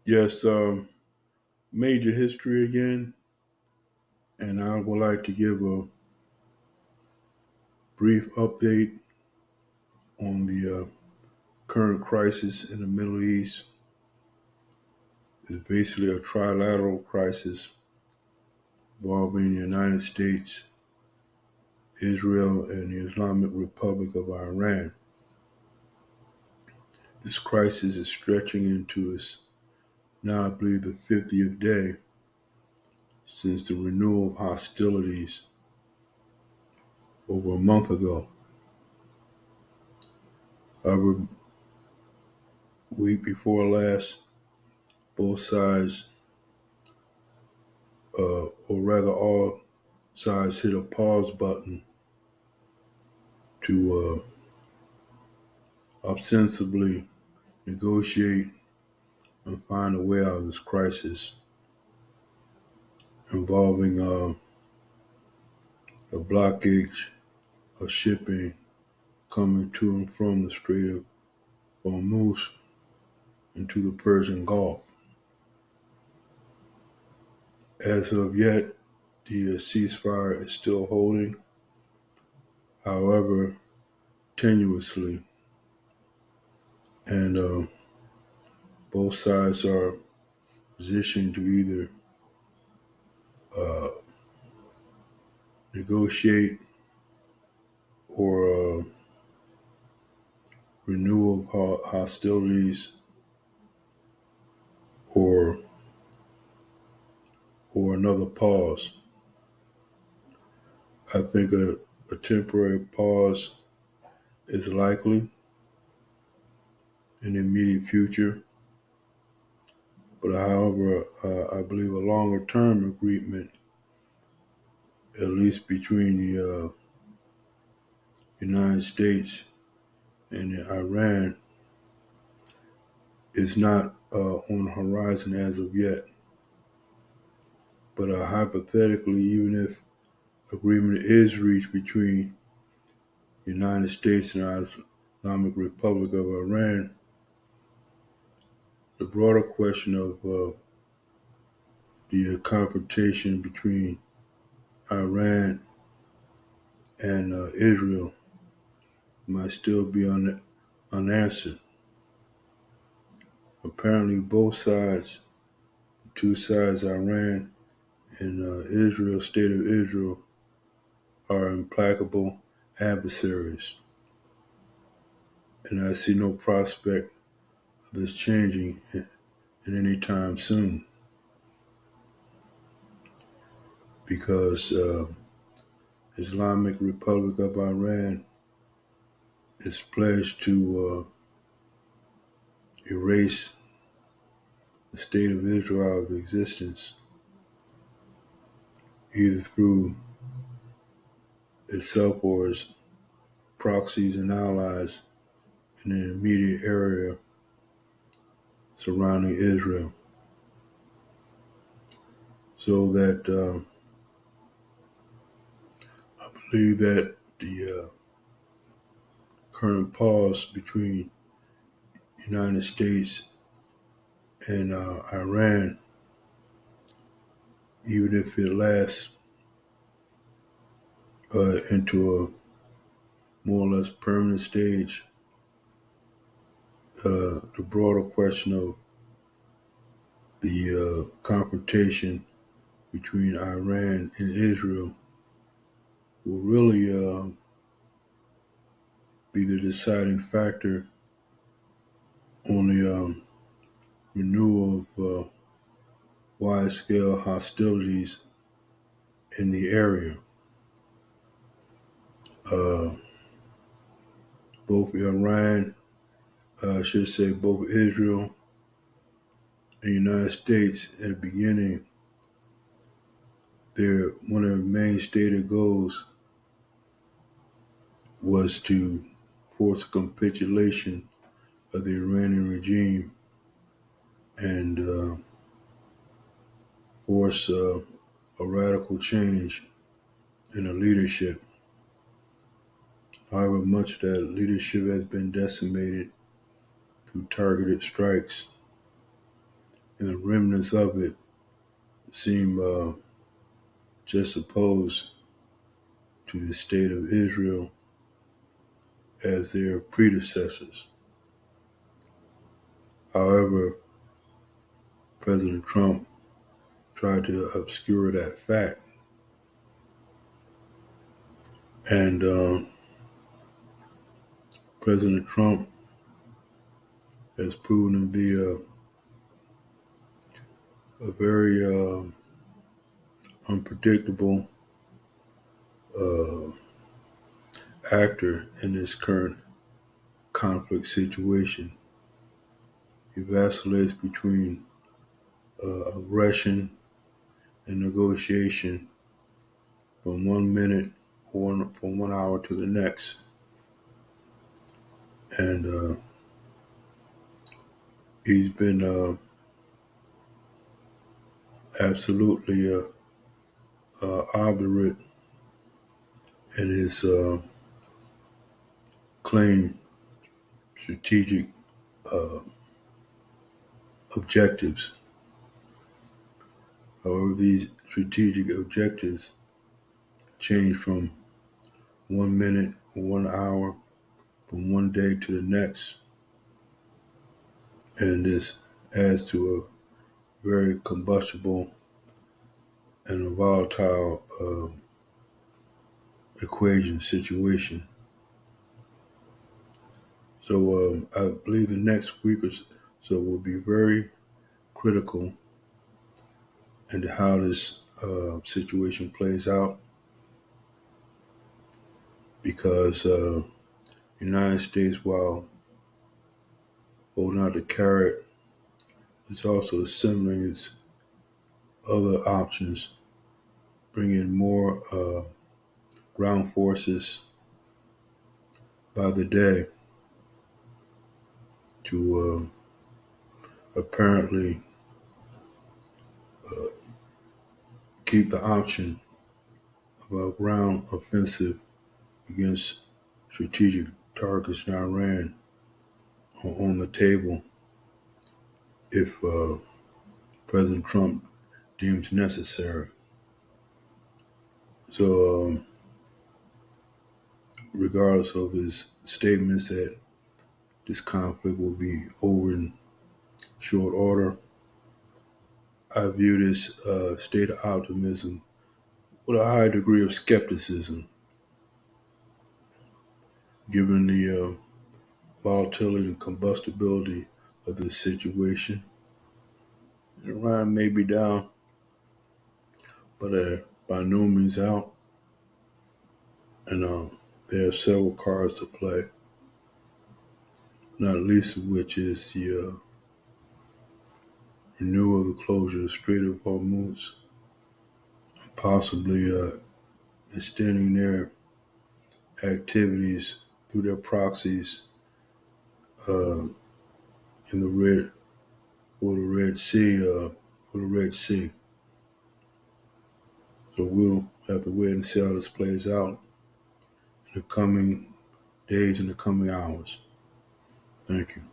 Yes, major history again, and I would like to give a brief update on the current crisis in the Middle East. It's basically a trilateral crisis involving the United States, Israel, and the Islamic Republic of Iran. This crisis is stretching into its now, I believe, the 50th day since the renewal of hostilities over a month ago. However, week before last, both sides, or rather all sides, hit a pause button to ostensibly negotiate and find a way out of this crisis involving a blockage of shipping coming to and from the Strait of Hormuz into the Persian Gulf. As of yet, the ceasefire is still holding, however, tenuously, and both sides are positioned to either uh, negotiate or renewal of hostilities or another pause. I think a temporary pause is likely in the immediate future, but however, I believe a longer term agreement, at least between the United States and Iran, is not on the horizon as of yet. But hypothetically, even if agreement is reached between the United States and the Islamic Republic of Iran, the broader question of the confrontation between Iran and Israel might still be unanswered. Apparently, both sides, the two sides, Iran and Israel, State of Israel, are implacable adversaries, and I see no prospect of this changing in any time soon, because Islamic Republic of Iran is pledged to erase the State of Israel out of existence, either through itself or its proxies and allies in the immediate area surrounding Israel. So that I believe that the current pause between the United States and Iran, even if it lasts into a more or less permanent stage, the broader question of the confrontation between Iran and Israel will really be the deciding factor on the renewal of wide-scale hostilities in the area. Uh, both Iran, I should say both Israel and the United States at the beginning, one of their main stated goals was to force a capitulation of the Iranian regime and force a radical change in the leadership. However, much of that leadership has been decimated through targeted strikes and the remnants of it seem just opposed to the state of Israel as their predecessors. However, President Trump tried to obscure that fact, and President Trump has proven to be a very unpredictable uh, actor in this current conflict situation. He vacillates between aggression and negotiation from 1 minute or from 1 hour to the next. And he's been absolutely obdurate in his claimed strategic uh, objectives. However, these strategic objectives change from 1 minute or 1 hour, from one day to the next, and this adds to a very combustible and a volatile equation situation. So I believe the next week or so will be very critical into how this situation plays out, because the United States, while holding out the carrot, is also assembling its other options, bringing more ground forces by the day to apparently uh, keep the option of a ground offensive against strategic targets in Iran on the table if President Trump deems necessary. So, regardless of his statements that this conflict will be over in short order, I view this state of optimism with a high degree of skepticism, given the volatility and combustibility of this situation. Iran may be down, but by no means out, and there are several cards to play, not least of which is the renewal of the closure of the Strait of Hormuz, possibly extending their activities through their proxies uh, in the Red Sea. So we'll have to wait and see how this plays out in the coming days and the coming hours. Thank you.